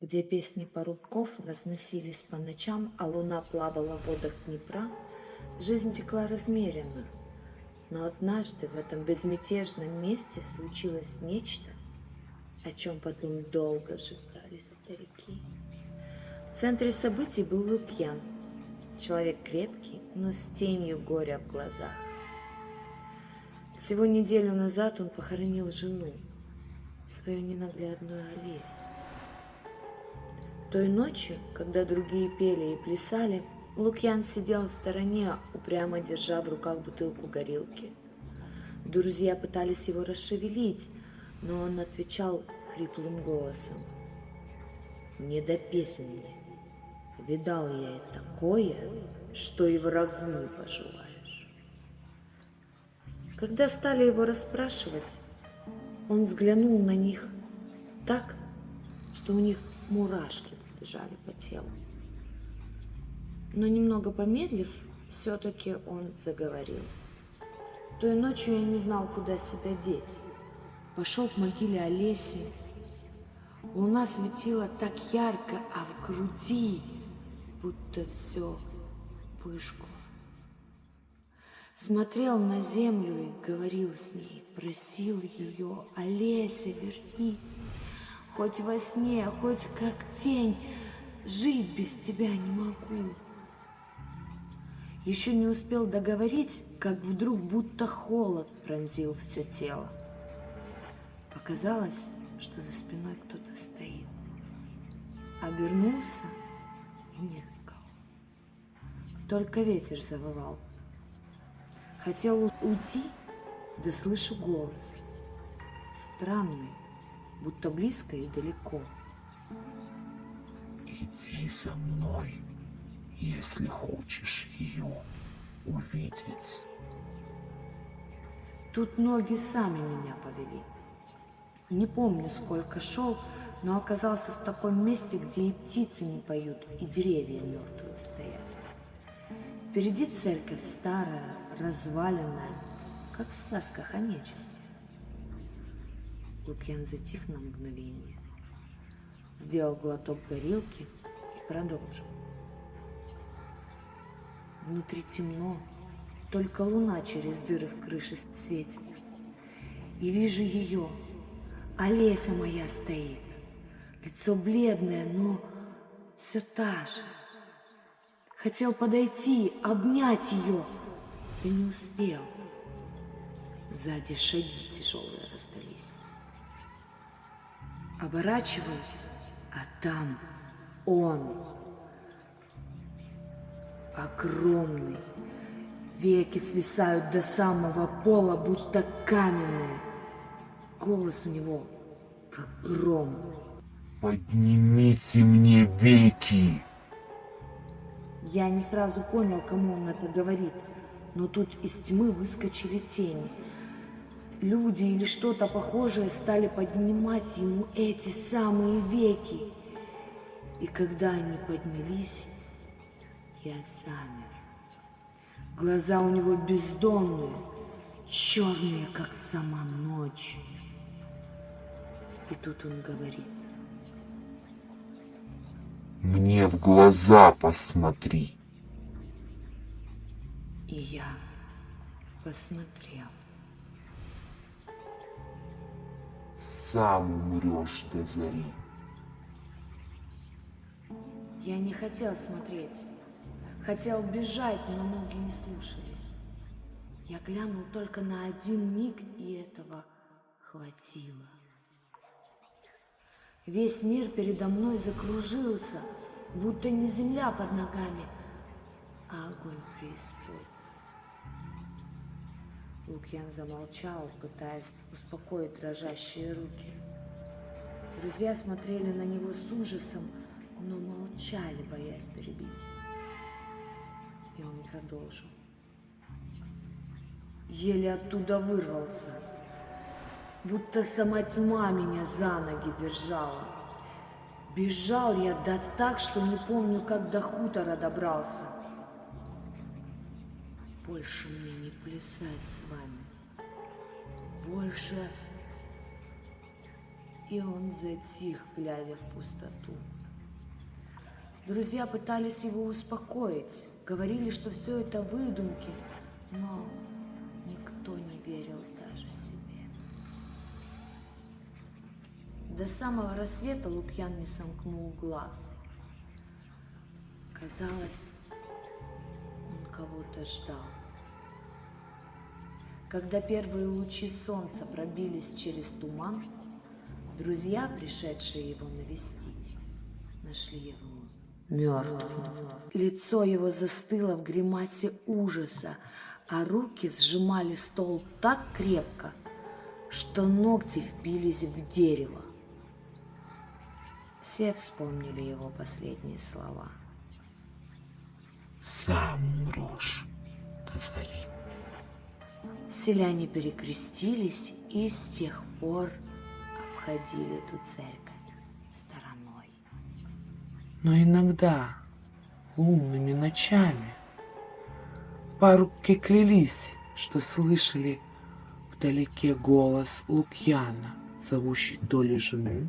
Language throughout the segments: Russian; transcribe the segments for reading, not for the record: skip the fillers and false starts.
где песни парубков разносились по ночам, а луна плавала в водах Днепра, жизнь текла размеренно. Но однажды в этом безмятежном месте случилось нечто, о чем потом долго шептались старики. В центре событий был Лукьян, человек крепкий, но с тенью горя в глазах. Всего неделю назад он похоронил жену, свою ненаглядную Олесю. Той ночью, когда другие пели и плясали, Лукьян сидел в стороне, упрямо держа в руках бутылку горилки. Друзья пытались его расшевелить, но он отвечал хриплым голосом: «Не до песен мне. Видал я и такое, что и врагу не пожелаешь». Когда стали его расспрашивать, он взглянул на них так, что у них мурашки побежали по телу. Но немного помедлив, все-таки он заговорил. Той ночью я не знал, куда себя деть. Пошел к могиле Олеси. Луна светила так ярко, а в груди будто все выжгло. Смотрел на землю и говорил с ней, просил ее: «Олеся, вернись, хоть во сне, хоть как тень, жить без тебя не могу». Еще не успел договорить, как вдруг будто холод пронзил все тело. Показалось, что за спиной кто-то стоит. Обернулся и нет никого. Только ветер завывал. Хотел уйти, да слышу голос. Странный, будто близко и далеко. «Иди за мной, если хочешь ее увидеть». Тут ноги сами меня повели. Не помню, сколько шел, но оказался в таком месте, где и птицы не поют, и деревья мертвые стоят. Впереди церковь старая, разваленная, как в сказках о нечисти. Лукьян затих на мгновение, сделал глоток горилки и продолжил. Внутри темно, только луна через дыры в крыше светит. И вижу ее, Олеся моя стоит, лицо бледное, но все та же. Хотел подойти, обнять ее, да не успел. Сзади шаги тяжелые раздались. Оборачиваюсь, а там он, огромный. Веки свисают до самого пола, будто каменные. Голос у него, как гром. «Поднимите мне веки!» Я не сразу понял, кому он это говорит, но тут из тьмы выскочили тени. Люди или что-то похожее стали поднимать ему эти самые веки. И когда они поднялись, я замер. Глаза у него бездонные, черные, как сама ночь. И тут он говорит: «Мне в глаза посмотри». И я посмотрел. Сам умрешь до зари. Я не хотел смотреть. Хотел бежать, но ноги не слушались. Я глянул только на один миг, и этого хватило. Весь мир передо мной закружился, будто не земля под ногами, а огонь преисподней. Лукьян замолчал, пытаясь успокоить дрожащие руки. Друзья смотрели на него с ужасом, но молчали, боясь перебить. И он продолжил. Еле оттуда вырвался, будто сама тьма меня за ноги держала. Бежал я да так, что не помню, как до хутора добрался. Больше мне не плясать с вами. Больше И он затих, глядя в пустоту. Друзья пытались его успокоить, говорили, что все это выдумки, но никто не верил даже себе. До самого рассвета Лукьян не сомкнул глаз. Казалось, он кого-то ждал. Когда первые лучи солнца пробились через туман, друзья, пришедшие его навестить, нашли его мертвым. Лицо его застыло в гримасе ужаса, а руки сжимали стол так крепко, что ногти впились в дерево. Все вспомнили его последние слова. Сам умрешь до зари. Селяне перекрестились и с тех пор обходили эту церковь стороной. Но иногда, лунными ночами, парубки клялись, что слышали вдалеке голос Лукьяна, зовущий то ли жену,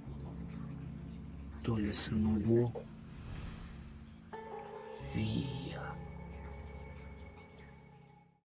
то ли самого Вия.